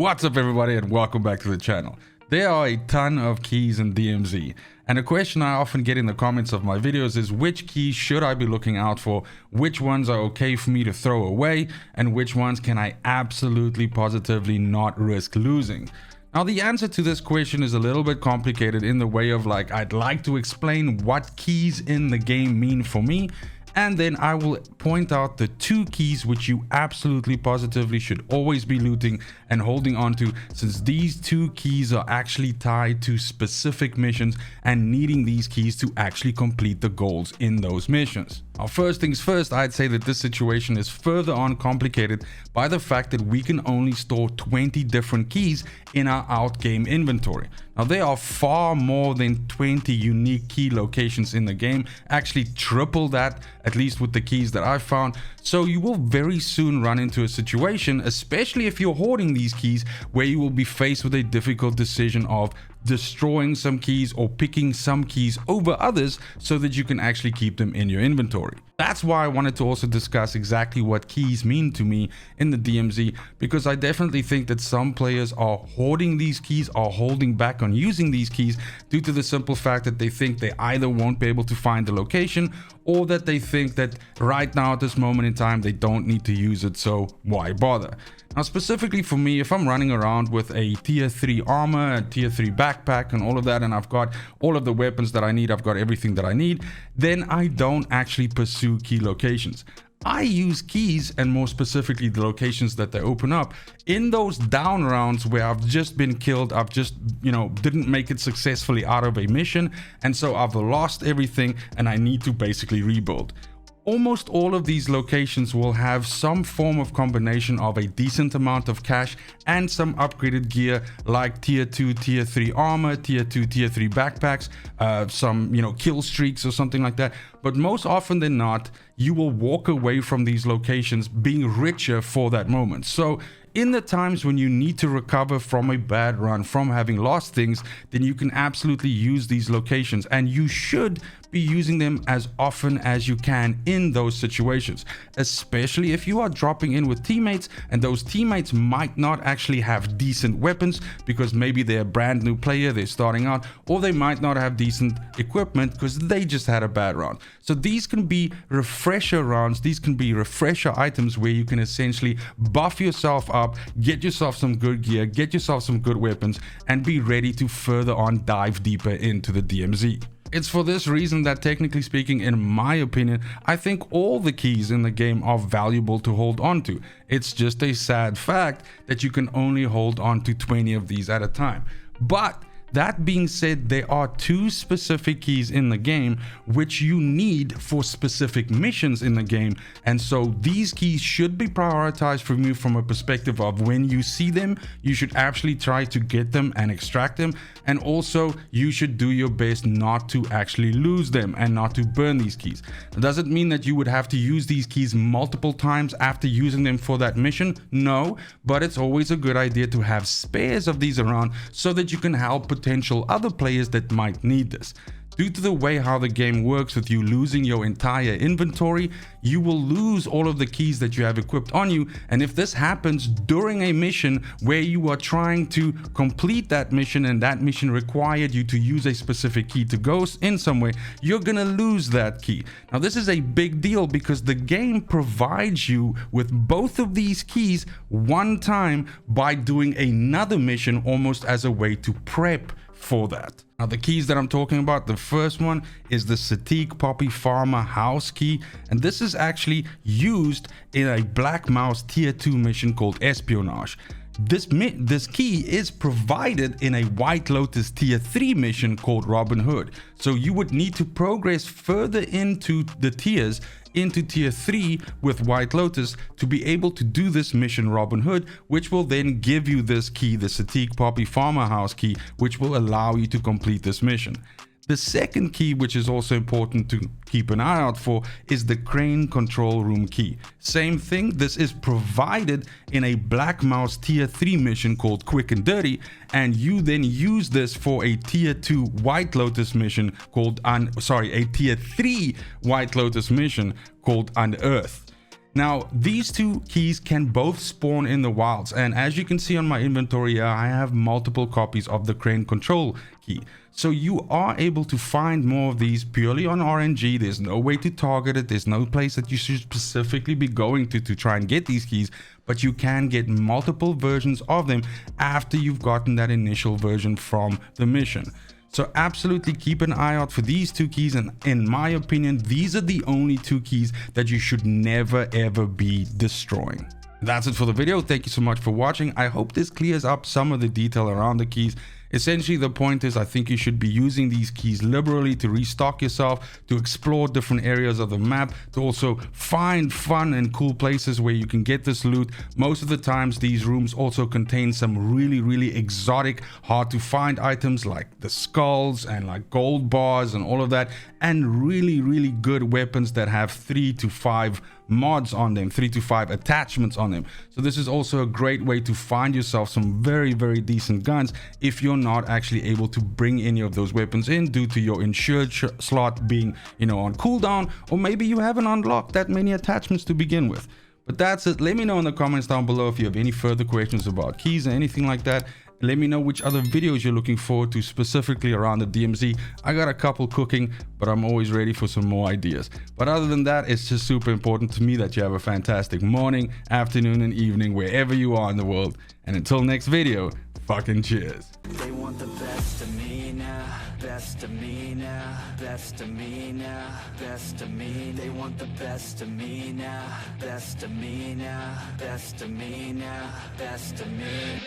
What's up everybody and welcome back to the channel. There are a ton of keys in DMZ, and a question I often get in the comments of my videos is which keys should I be looking out for, which ones are okay for me to throw away, and which ones can I absolutely positively not risk losing. Now the answer to this question is a little bit complicated in the way of I'd like to explain what keys in the game mean for me, and then I will point out the two keys which you absolutely positively should always be looting and holding on to, since these two keys are actually tied to specific missions and needing these keys to actually complete the goals in those missions. Now first things first, I'd say that this situation is further on complicated by the fact that we can only store 20 different keys in our out-game inventory. Now there are far more than 20 unique key locations in the game, actually triple that, at least with the keys that I've found. So you will very soon run into a situation, especially if you're hoarding these keys, where you will be faced with a difficult decision of destroying some keys or picking some keys over others so that you can actually keep them in your inventory. That's why I wanted to also discuss exactly what keys mean to me in the DMZ, because I definitely think that some players are hoarding these keys, are holding back on using these keys due to the simple fact that they think they either won't be able to find the location, or that they think that right now at this moment in time they don't need to use it, so why bother. Now specifically for me, if I'm running around with a tier 3 armor, a tier 3 backpack and all of that, and I've got all of the weapons that I need, I've got everything that I need, then I don't actually pursue key locations. I use keys, and more specifically the locations that they open up, in those down rounds where I've just been killed, I've just, didn't make it successfully out of a mission, and so I've lost everything and I need to basically rebuild. Almost all of these locations will have some form of combination of a decent amount of cash and some upgraded gear like tier 2, tier 3 armor, tier 2, tier 3 backpacks, some, kill streaks or something like that. But most often than not, you will walk away from these locations being richer for that moment. So in the times when you need to recover from a bad run, from having lost things, then you can absolutely use these locations, and you should be using them as often as you can in those situations, especially if you are dropping in with teammates and those teammates might not actually have decent weapons because maybe they're a brand new player, they're starting out, or they might not have decent equipment because they just had a bad round. So these can be refresher rounds, these can be refresher items where you can essentially buff yourself up, get yourself some good gear, get yourself some good weapons, and be ready to further on dive deeper into the DMZ. It's for this reason that, technically speaking, in my opinion, I think all the keys in the game are valuable to hold on to. It's just a sad fact that you can only hold on to 20 of these at a time. But that being said, there are two specific keys in the game which you need for specific missions in the game, and so these keys should be prioritized from you from a perspective of when you see them, you should actually try to get them and extract them, and also you should do your best not to actually lose them and not to burn these keys. It doesn't mean that you would have to use these keys multiple times after using them for that mission, no, but it's always a good idea to have spares of these around so that you can help potential other players that might need this. Due to the way how the game works with you losing your entire inventory, you will lose all of the keys that you have equipped on you, and if this happens during a mission where you are trying to complete that mission and that mission required you to use a specific key to go in some way, you're gonna lose that key. Now this is a big deal because the game provides you with both of these keys one time by doing another mission almost as a way to prep for that. Now the keys that I'm talking about, the first one is the Satik Poppy Farmer house key, and this is actually used in a Black Mouse tier 2 mission called Espionage. This key is provided in a White Lotus tier 3 mission called Robin Hood, so you would need to progress further into the tiers, into tier 3 with White Lotus, to be able to do this mission Robin Hood, which will then give you this key, the Satik Poppy Farmer house key, which will allow you to complete this mission. The second key, which is also important to keep an eye out for, is the Crane Control Room key. Same thing, this is provided in a Black Mouse tier 3 mission called Quick and Dirty, and you then use this for a tier 2 White Lotus mission called a tier 3 White Lotus mission called Unearth. Now, these two keys can both spawn in the wilds, and as you can see on my inventory here, I have multiple copies of the crane control key. So you are able to find more of these purely on RNG. There's no way to target it. There's no place that you should specifically be going to try and get these keys, but you can get multiple versions of them after you've gotten that initial version from the mission. So absolutely keep an eye out for these two keys, and in my opinion, these are the only two keys that you should never ever be destroying. That's it for the video. Thank you so much for watching. I hope this clears up some of the detail around the keys. Essentially, the point is I think you should be using these keys liberally to restock yourself, to explore different areas of the map, to also find fun and cool places where you can get this loot. Most of the times, these rooms also contain some really exotic, hard to find items like the skulls and like gold bars and all of that, and really good weapons that have 3 to 5 mods on them, 3 to 5 attachments on them. So this is also a great way to find yourself some very decent guns if you're not actually able to bring any of those weapons in due to your insured slot being, you know, on cooldown, or maybe you haven't unlocked that many attachments to begin with. But that's it. Let me know in the comments down below if you have any further questions about keys or anything like that. Let me know which other videos you're looking forward to specifically around the DMZ. I got a couple cooking, but I'm always ready for some more ideas. But other than that, it's just super important to me that you have a fantastic morning, afternoon, and evening wherever you are in the world. And until next video, fucking cheers. They want the best of me now, best of me now, best of me now, best of me. They want the best of me now, best of me now, best of me now, best of me.